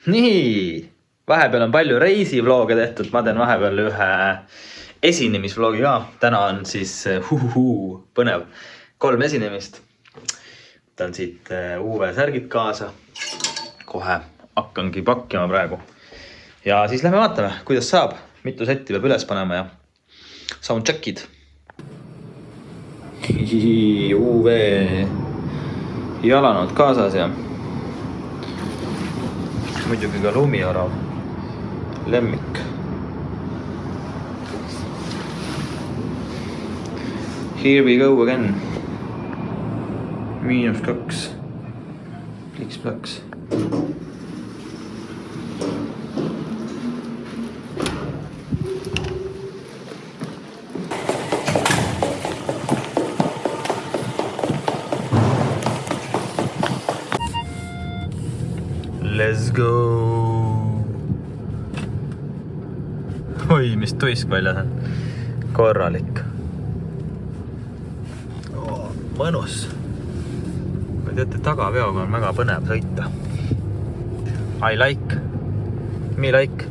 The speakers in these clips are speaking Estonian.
Nii, vahepeal on palju reisivlooge tehtud, ma teen vahepeal ühe esinemisvlogi ka. Täna on siis põnev 3 esinemist. Võtan siit UV-särgid kaasa. Kohe hakkangi pakkima praegu. Ja siis lähme vaatame, kuidas saab. Mitu setti peab üles panema ja soundcheckid. UV jalanud kaasas ja muidugi ka lumiarav lemmik. Here we go again. -2. Pliks-plaks. Let's go! Oi, mis tuisk väljas on. Korralik. Mõnus. Ma teate, tagaveoga on väga põnev sõita. I like. Me like.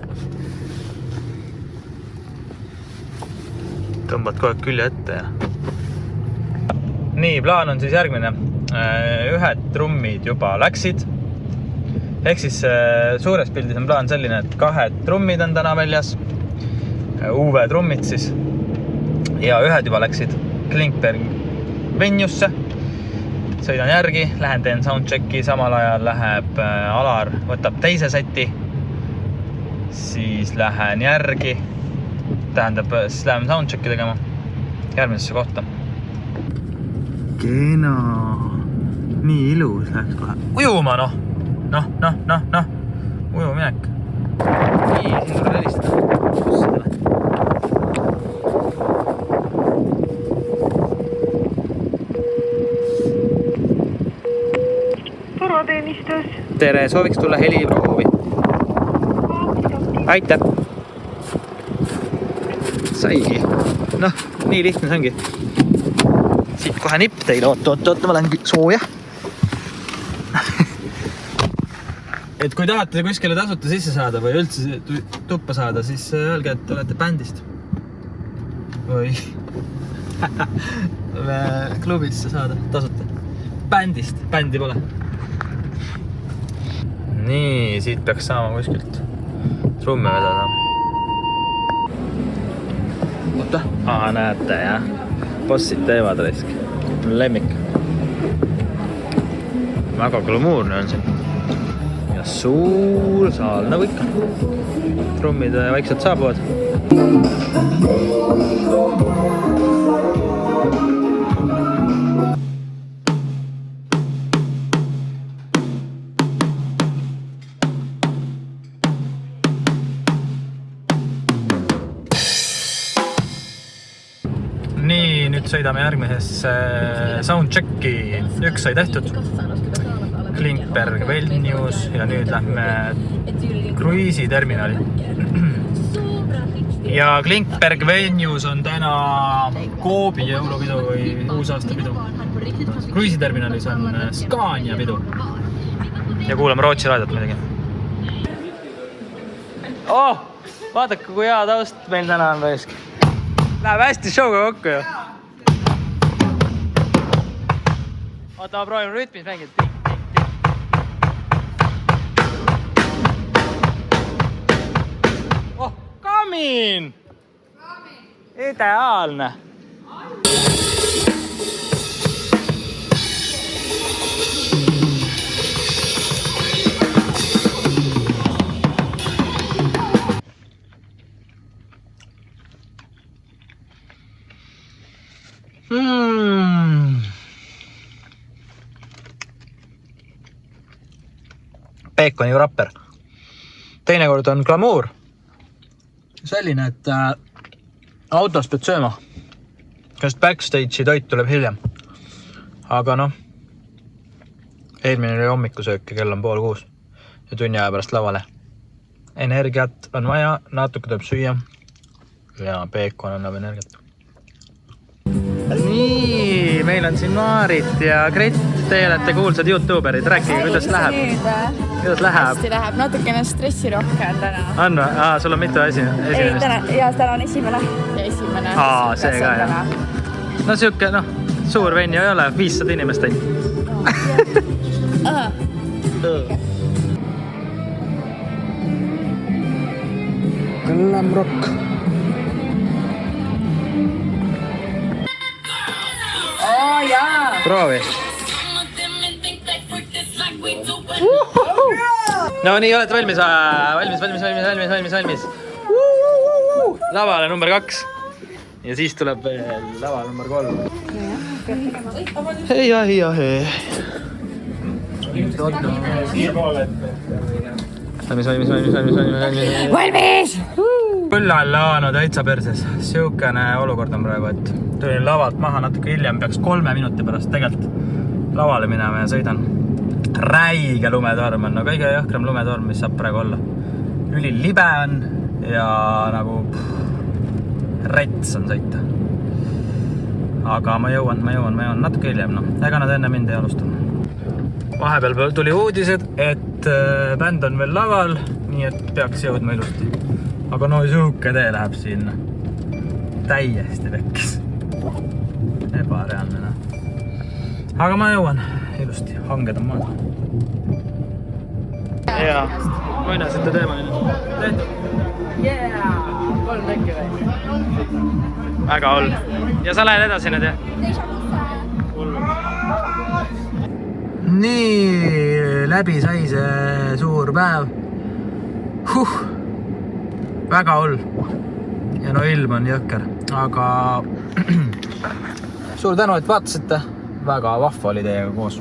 Tõmbad kogu aeg külje ette ja... Nii, plaan on siis järgmine. Ühed trummid juba läksid. Ehk siis suures pildis on plaan selline, et 2 trummid on täna väljas. UV trummid siis. Ja ühed juba läksid Klinkberg Venuesse. Sõidan järgi, lähen teen soundchecki, samal ajal läheb Alar, võtab teise seti. Siis lähen järgi. Tähendab, siis läheme soundchecki tegema järgmisesse kohta. Kena. Nii ilus läheks kohe. Ujuma, noh. Noh. Uju minek. Nii, siin tuleb helistada. Turvateenistus. Tere, sooviks tulla heliproovi. Aitäh. Saigi. Noh, nii lihtne see ongi. Siit kohe nipp teile. Oot, ma lähen sooja. Et kui tahate kuskile tasuta sisse saada või üldse tuppa saada, siis öelge, et olete bändist. Või klubisse saada tasuta. Bändist, bändi pole. Nii, siit peaks saama kuskilt trumme vedada. Oota. Näete, jah. Bossid teevad raisk. Lemmik. Väga glamuurne on siin. Ja suur saal, nagu ikka. Trummid vaikselt saabuvad. Nii, nüüd sõidame järgmisesse soundchecki. 1 sai tehtud. Klinkberg Venues ja nüüd lähme kruiisiterminali. Ja Klinkberg Venues on täna Koobi jõulupidu või uusaastapidu. Kruiisiterminalis on Scania pidu. Ja kuulame Rootsi raadiot midagi. Vaadake, kui hea taust meil täna on väisk. Läheb hästi showga kokku ju. Oota, ma proovin rütmis mängida. Kamin! Ideaalne! Peekoni rapper. Teinekord on glamuur. Selline, et autos pead sööma. Kast backstage'i toit tuleb hiljem. Aga noh, eelmine oli hommikusöök ja kell on 5:30 ja tunni aja pärast lavale. Energiat on vaja, natuke tuleb süüa ja peekon annab energiat. meil on siin Maarit ja Gret, te olete kuulsad YouTuberid, rääkige, kuidas läheb? kuidas läheb? Hästi läheb, natukene stressirohke on täna. On või? Sul on mitu Ei, täna on esimene. Ja esimene. See ka jah. No siuke, suur venn ju ei ole, 500 inimest ainult. Glam rock. Jaa. Proovi. No nii, olete valmis? Valmis. Lavale number 2. Ja siis tuleb veel lava number 3. Hei. Valmis! Põllal no täitsa perses. Siukene olukord on praegu, et tulin lavalt maha natuke hiljem, peaks 3 minuti pärast tegelikult lavale minema ja sõidan. Räige lumetorm on, kõige jõhkram lumetorm, mis saab praegu olla. Ülilibe on ja nagu rets on sõita. Aga ma jõuan natuke hiljem, ega nad enne mind ei alustanud. Vahepeal tuli uudised, et bänd on veel laval, nii et peaks jõudma ilusti. Aga siuke tee läheb siin täiesti vekkis. Ebareaalne. Aga ma jõuan ilusti, hanged on maas. Ja, muinasite teema nüüd. Yeah! 3 tükki või? Väga hull. Ja sa lähed edasi nüüd, jah? Nii, läbi sai see suur päev. Väga hull. Ja ilm on jõhker. Aga suur tänu, et vaatasite. Väga vahva oli teiega koos.